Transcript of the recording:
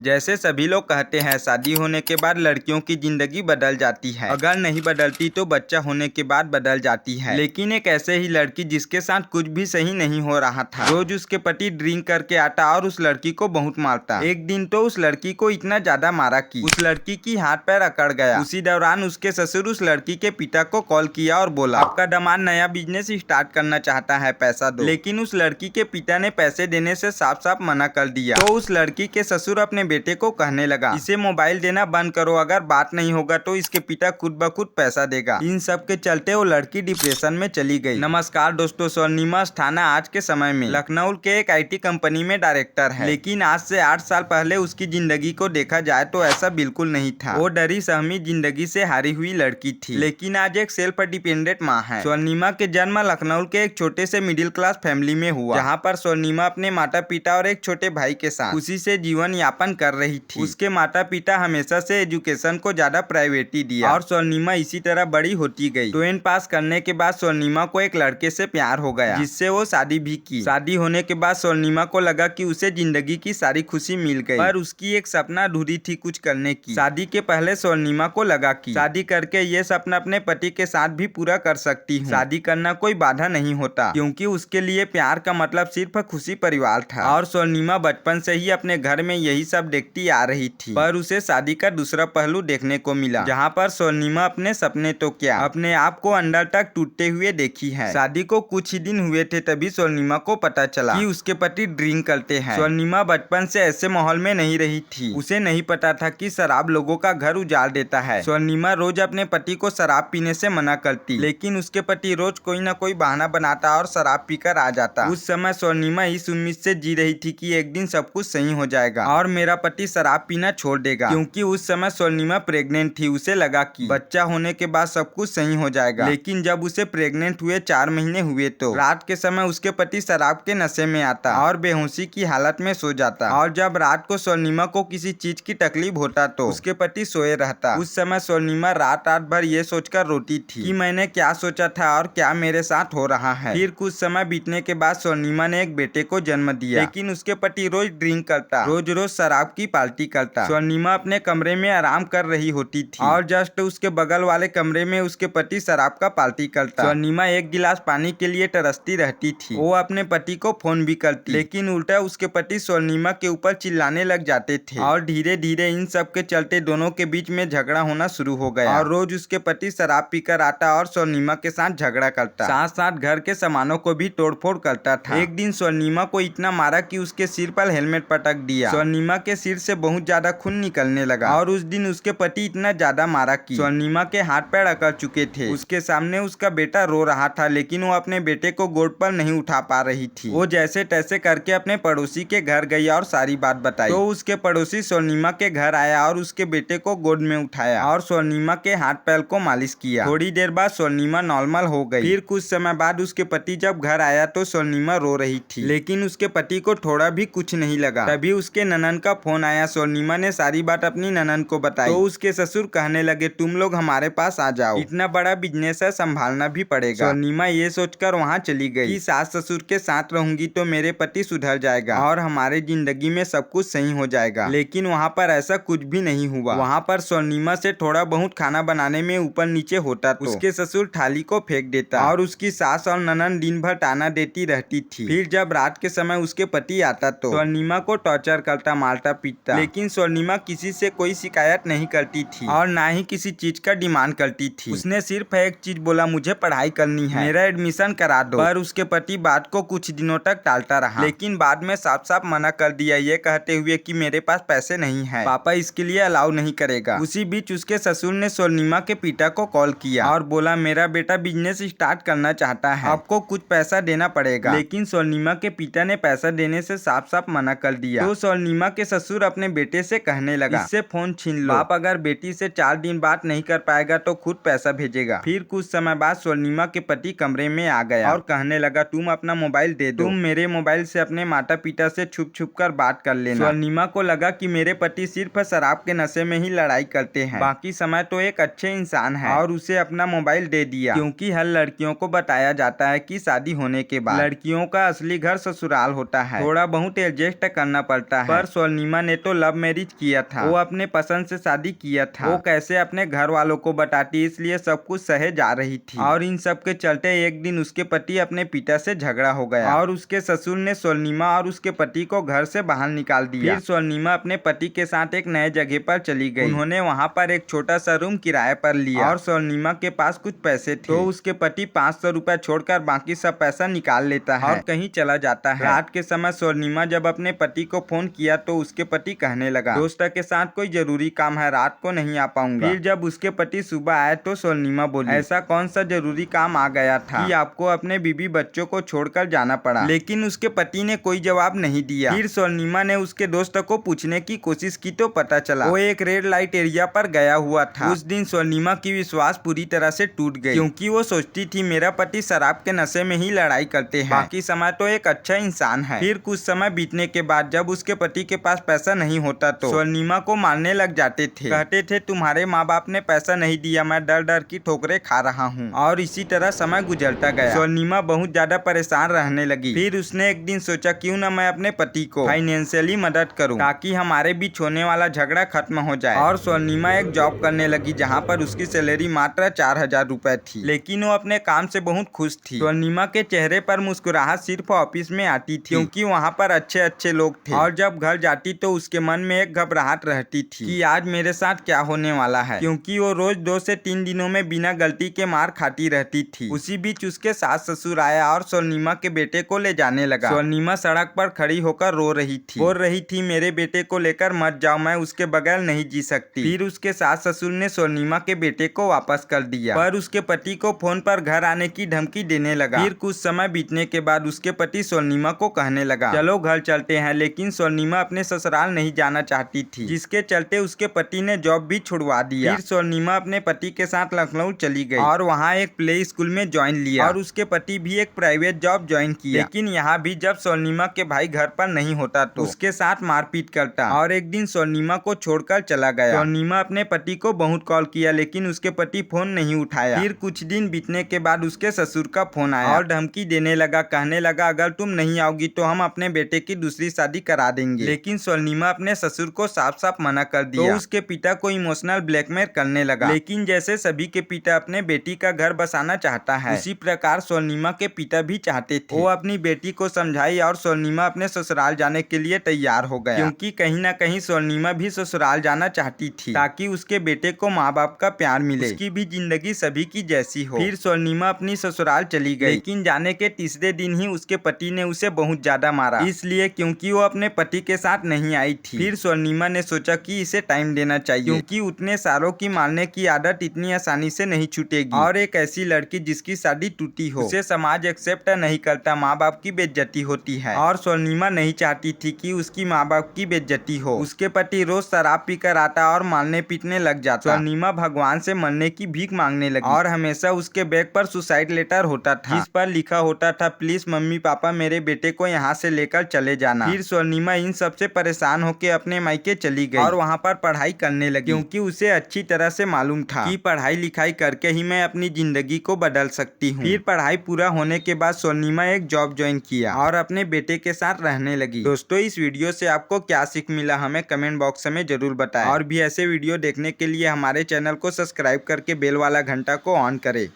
जैसे सभी लोग कहते हैं, शादी होने के बाद लड़कियों की जिंदगी बदल जाती है। अगर नहीं बदलती तो बच्चा होने के बाद बदल जाती है। लेकिन एक ऐसे ही लड़की जिसके साथ कुछ भी सही नहीं हो रहा था। रोज उसके पति ड्रिंक करके आता और उस लड़की को बहुत मारता। एक दिन तो उस लड़की को इतना ज्यादा मारा कि उस लड़की की हाथ पैर अकड़ गया। उसी दौरान उसके ससुर उस लड़की के पिता को कॉल किया और बोला, आपका दामाद नया बिजनेस स्टार्ट करना चाहता है, पैसा दो। लेकिन उस लड़की के पिता ने पैसे देने से साफ साफ मना कर दिया। तो उस लड़की के ससुर अपने बेटे को कहने लगा, इसे मोबाइल देना बंद करो, अगर बात नहीं होगा तो इसके पिता खुद ब खुद पैसा देगा। इन सब के चलते वो लड़की डिप्रेशन में चली गई। नमस्कार दोस्तों, स्वर्णिमा अस्थाना आज के समय में लखनऊ के एक IT कंपनी में डायरेक्टर है। लेकिन आज से 8 साल पहले उसकी जिंदगी को देखा जाए तो ऐसा बिल्कुल नहीं था। वो डरी सहमी जिंदगी से हारी हुई लड़की थी, लेकिन आज एक सेल्फ डिपेंडेंट माँ है। स्वर्णिमा के जन्म लखनऊ के एक छोटे से मिडिल क्लास फैमिली में हुआ, जहाँ पर स्वर्णिमा अपने माता पिता और एक छोटे भाई के साथ खुशी से जीवन यापन कर रही थी। उसके माता पिता हमेशा से एजुकेशन को ज्यादा प्रायोरिटी दिया और स्वर्णिमा इसी तरह बड़ी होती गई। 12वीं पास करने के बाद स्वर्णिमा को एक लड़के से प्यार हो गया, जिससे वो शादी भी की। शादी होने के बाद स्वर्णिमा को लगा कि उसे जिंदगी की सारी खुशी मिल गई, पर उसकी एक सपना अधूरी थी कुछ करने की। शादी के पहले स्वर्णिमा को लगा कि शादी करके ये सपना अपने पति के साथ भी पूरा कर सकती हूँ। शादी करना कोई बाधा नहीं होता, क्योंकि उसके लिए प्यार का मतलब सिर्फ खुशी परिवार था। और स्वर्णिमा बचपन से ही अपने घर में यही सब देखती आ रही थी। पर उसे शादी का दूसरा पहलू देखने को मिला, जहाँ पर स्वर्णिमा अपने सपने तो क्या, अपने आप को अंदर तक टूटते हुए देखी है। शादी को कुछ ही दिन हुए थे तभी स्वर्णिमा को पता चला कि उसके पति ड्रिंक करते हैं। स्वर्णिमा बचपन से ऐसे माहौल में नहीं रही थी, उसे नहीं पता था कि शराब लोगों का घर उजाड़ देता है। स्वर्णिमा रोज अपने पति को शराब पीने से मना करती, लेकिन उसके पति रोज कोई न कोई बहाना बनाता और शराब पीकर आ जाता। उस समय स्वर्णिमा इस उम्मीद से जी रही थी कि एक दिन सब कुछ सही हो जाएगा और मेरा पति शराब पीना छोड़ देगा, क्योंकि उस समय स्वर्णिमा प्रेग्नेंट थी। उसे लगा कि बच्चा होने के बाद सब कुछ सही हो जाएगा। लेकिन जब उसे प्रेग्नेंट हुए 4 महीने हुए तो रात के समय उसके पति शराब के नशे में आता और बेहोशी की हालत में सो जाता। और जब रात को स्वर्णिमा को किसी चीज की तकलीफ होता तो उसके पति सोए रहता। उस समय स्वर्णिमा रात भर ये सोचकर रोती थी कि मैंने क्या सोचा था और क्या मेरे साथ हो रहा है। फिर कुछ समय बीतने के बाद स्वर्णिमा ने एक बेटे को जन्म दिया, लेकिन उसके पति रोज ड्रिंक करता, रोज रोज शराब की पार्टी करता। स्वर्णिमा अपने कमरे में आराम कर रही होती थी और जस्ट उसके बगल वाले कमरे में उसके पति शराब का पार्टी करता। स्वर्णिमा एक गिलास पानी के लिए तरसती रहती थी। वो अपने पति को फोन भी करती, लेकिन उल्टा उसके पति स्वर्णिमा के ऊपर चिल्लाने लग जाते थे। और धीरे धीरे इन सब के चलते दोनों के बीच में झगड़ा होना शुरू हो गया और रोज उसके पति शराब पीकर आता और स्वर्णिमा के साथ झगड़ा करता, साथ साथ घर के सामानों को भी तोड़फोड़ करता था। एक दिन स्वर्णिमा को इतना मारा कि उसके सिर पर हेलमेट पटक दिया। स्वर्णिमा के सिर से बहुत ज्यादा खून निकलने लगा और उस दिन उसके पति इतना ज्यादा मारा कि स्वर्णिमा के हाथ पैर अकड़ चुके थे। उसके सामने उसका बेटा रो रहा था, लेकिन वो अपने बेटे को गोद पर नहीं उठा पा रही थी। वो जैसे तैसे करके अपने पड़ोसी के घर गई और सारी बात बताई। तो उसके पड़ोसी स्वर्णिमा के घर आया और उसके बेटे को गोद में उठाया और स्वर्णिमा के हाथ पैर को मालिश किया। थोड़ी देर बाद स्वर्णिमा नॉर्मल हो गई। फिर कुछ समय बाद उसके पति जब घर आया तो स्वर्णिमा रो रही थी, लेकिन उसके पति को थोड़ा भी कुछ नहीं लगा। तभी उसके ननन का फोन आया। स्वर्णिमा ने सारी बात अपनी ननन को बताई तो उसके ससुर कहने लगे, तुम लोग हमारे पास आ जाओ, इतना बड़ा बिजनेस है, संभालना भी पड़ेगा। स्वर्णिमा ये सोचकर वहाँ चली गई कि सास ससुर के साथ रहूंगी तो मेरे पति सुधर जाएगा और हमारे जिंदगी में सब कुछ सही हो जाएगा। लेकिन वहाँ पर ऐसा कुछ भी नहीं हुआ। वहाँ पर स्वर्णिमा से थोड़ा बहुत खाना बनाने में ऊपर नीचे होता तो उसके ससुर थाली को फेंक देता और उसकी सास और ननन दिन भर ताना देती रहती थी। फिर जब रात के समय उसके पति आता तो स्वर्णिमा को टॉर्चर करता, मारता पीटता, लेकिन स्वर्णिमा किसी से कोई शिकायत नहीं करती थी और ना ही किसी चीज का डिमांड करती थी। उसने सिर्फ एक चीज बोला, मुझे पढ़ाई करनी है, मेरा एडमिशन करा दो। पर उसके पति बात को कुछ दिनों तक टालता रहा, लेकिन बाद में साफ साफ मना कर दिया, ये कहते हुए कि मेरे पास पैसे नहीं है, पापा इसके लिए अलाउ नहीं करेगा। उसी बीच उसके ससुर ने स्वर्णिमा के पिता को कॉल किया और बोला, मेरा बेटा बिजनेस स्टार्ट करना चाहता है, आपको कुछ पैसा देना पड़ेगा। लेकिन स्वर्णिमा के पिता ने पैसा देने से साफ साफ मना कर दिया। तो स्वर्णिमा के ससुर अपने बेटे से कहने लगा, इससे फोन छीन लो, आप अगर बेटी से 4 दिन बात नहीं कर पाएगा तो खुद पैसा भेजेगा। फिर कुछ समय बाद स्वर्णिमा के पति कमरे में आ गया और कहने लगा, तुम अपना मोबाइल दे दो, तुम मेरे मोबाइल से अपने माता पिता से छुप छुप कर बात कर लेना। स्वर्णिमा को लगा कि मेरे पति सिर्फ शराब के नशे में ही लड़ाई करते हैं, बाकी समय तो एक अच्छे इंसान है, और उसे अपना मोबाइल दे दिया। क्योंकि हर लड़कियों को बताया जाता है कि शादी होने के बाद लड़कियों का असली घर ससुराल होता है, थोड़ा बहुत एडजस्ट करना पड़ता है। पर स्वर्णिमा स्वर्णिमा ने तो लव मैरिज किया था, वो अपने पसंद से शादी किया था, वो कैसे अपने घर वालों को बताती, इसलिए सब कुछ सहे जा रही थी। और इन सब के चलते एक दिन उसके पति अपने पिता से झगड़ा हो गया और उसके ससुर ने स्वर्णिमा और उसके पति को घर से बाहर निकाल दिया। फिर स्वर्णिमा अपने पति के साथ एक नए जगह पर चली गई। उन्होंने वहाँ पर एक छोटा सा रूम किराए पर लिया और स्वर्णिमा के पास कुछ पैसे थे, तो उसके पति 500 रुपए छोड़कर बाकी सब पैसा निकाल लेता है और कहीं चला जाता है। रात के समय स्वर्णिमा जब अपने पति को फोन किया तो उसके पति कहने लगा, दोस्त के साथ कोई जरूरी काम है, रात को नहीं आ पाऊंगा। फिर जब उसके पति सुबह आए तो स्वर्णिमा बोली, ऐसा कौन सा जरूरी काम आ गया था कि आपको अपने बीबी बच्चों को छोड़कर जाना पड़ा? लेकिन उसके पति ने कोई जवाब नहीं दिया। फिर स्वर्णिमा ने उसके दोस्त को पूछने की कोशिश की तो पता चला वो एक रेड लाइट एरिया पर गया हुआ था। उस दिन स्वर्णिमा की विश्वास पूरी तरह से टूट गई, क्योंकि वो सोचती थी मेरा पति शराब के नशे में ही लड़ाई करते हैं, बाकी समय तो एक अच्छा इंसान है। फिर कुछ समय बीतने के बाद जब उसके पति के पास पैसा नहीं होता तो स्वर्णिमा को मारने लग जाते थे, कहते थे तुम्हारे माँ बाप ने पैसा नहीं दिया, मैं डर डर की ठोकरें खा रहा हूँ। और इसी तरह समय गुजरता गया। स्वर्णिमा बहुत ज्यादा परेशान रहने लगी। फिर उसने एक दिन सोचा क्यों न मैं अपने पति को फाइनेंशियली मदद करूं ताकि हमारे बीच होने वाला झगड़ा खत्म हो जाए। और स्वर्णिमा एक जॉब करने लगी जहाँ पर उसकी सैलरी मात्र 4000 रुपए थी, लेकिन वो अपने काम से बहुत खुश थी। स्वर्णिमा के चेहरे पर मुस्कुराहट सिर्फ ऑफिस में आती थी, क्योंकि वहाँ पर अच्छे अच्छे लोग थे। और जब घर जाती तो उसके मन में एक घबराहट रहती थी कि आज मेरे साथ क्या होने वाला है, क्योंकि वो रोज 2 से 3 दिनों में बिना गलती के मार खाती रहती थी। उसी बीच उसके सास ससुर आया और स्वर्णिमा के बेटे को ले जाने लगा। स्वर्णिमा सड़क पर खड़ी होकर रो रही थी, बोल रही थी मेरे बेटे को लेकर मत जाओ, मैं उसके बगैर नहीं जी सकती। फिर उसके सास ससुर ने स्वर्णिमा के बेटे को वापस कर दिया, पर उसके पति को फोन पर घर आने की धमकी देने लगा। फिर कुछ समय बीतने के बाद उसके पति स्वर्णिमा को कहने लगा चलो घर चलते हैं, लेकिन स्वर्णिमा अपने ससुराल नहीं जाना चाहती थी, जिसके चलते उसके पति ने जॉब भी छुड़वा दिया। फिर स्वर्णिमा अपने पति के साथ लखनऊ चली गई और वहाँ एक प्ले स्कूल में ज्वाइन लिया और उसके पति भी एक प्राइवेट जॉब ज्वाइन किया। लेकिन यहाँ भी जब स्वर्णिमा के भाई घर पर नहीं होता तो उसके साथ मारपीट करता और एक दिन स्वर्णिमा को छोड़कर चला गया। स्वर्णिमा अपने पति को बहुत कॉल किया, लेकिन उसके पति फोन नहीं उठाया। फिर कुछ दिन बीतने के बाद उसके ससुर का फोन आया और धमकी देने लगा, कहने लगा अगर तुम नहीं आओगी तो हम अपने बेटे की दूसरी शादी करा देंगे। लेकिन स्वर्णिमा अपने ससुर को साफ साफ मना कर दिया। तो उसके पिता को इमोशनल ब्लैकमेल करने लगा। लेकिन जैसे सभी के पिता अपने बेटी का घर बसाना चाहता है, उसी प्रकार स्वर्णिमा के पिता भी चाहते थे। वो अपनी बेटी को समझाई और स्वर्णिमा अपने ससुराल जाने के लिए तैयार हो गया, क्योंकि कहीं न कहीं स्वर्णिमा भी ससुराल जाना चाहती थी ताकि उसके बेटे को माँ बाप का प्यार मिले, उसकी भी जिंदगी सभी की जैसी हो। फिर स्वर्णिमा अपनी ससुराल चली गई, लेकिन जाने के तीसरे दिन ही उसके पति ने उसे बहुत ज्यादा मारा, इसलिए क्योंकि वो अपने पति के साथ नहीं आई थी। फिर स्वर्णिमा ने सोचा कि इसे टाइम देना चाहिए, क्योंकि उतने सालों की मारने की आदत इतनी आसानी से नहीं छूटेगी। और एक ऐसी लड़की जिसकी शादी टूटी हो उसे समाज एक्सेप्ट नहीं करता, माँ बाप की बेइज्जती होती है। और स्वर्णिमा नहीं चाहती थी कि उसकी माँ बाप की बेइज्जती हो। उसके पति रोज शराब पीकर आता और मारने पीटने लग जाता। स्वर्णिमा भगवान से मरने की भीख मांगने लगी और हमेशा उसके बैग पर सुसाइड लेटर होता था, जिस पर लिखा होता था प्लीज मम्मी पापा मेरे बेटे को यहाँ से लेकर चले जाना। फिर स्वर्णिमा इन सबसे परेशान होकर अपने मायके चली गई और वहाँ पर पढ़ाई करने लगी, क्योंकि उसे अच्छी तरह से मालूम था कि पढ़ाई लिखाई करके ही मैं अपनी जिंदगी को बदल सकती हूँ। फिर पढ़ाई पूरा होने के बाद स्वर्णिमा एक जॉब ज्वाइन किया और अपने बेटे के साथ रहने लगी। दोस्तों इस वीडियो से आपको क्या सीख मिला हमें कमेंट बॉक्स में जरूर बताएं, और भी ऐसे वीडियो देखने के लिए हमारे चैनल को सब्सक्राइब करके बेल वाला घंटा को ऑन करें।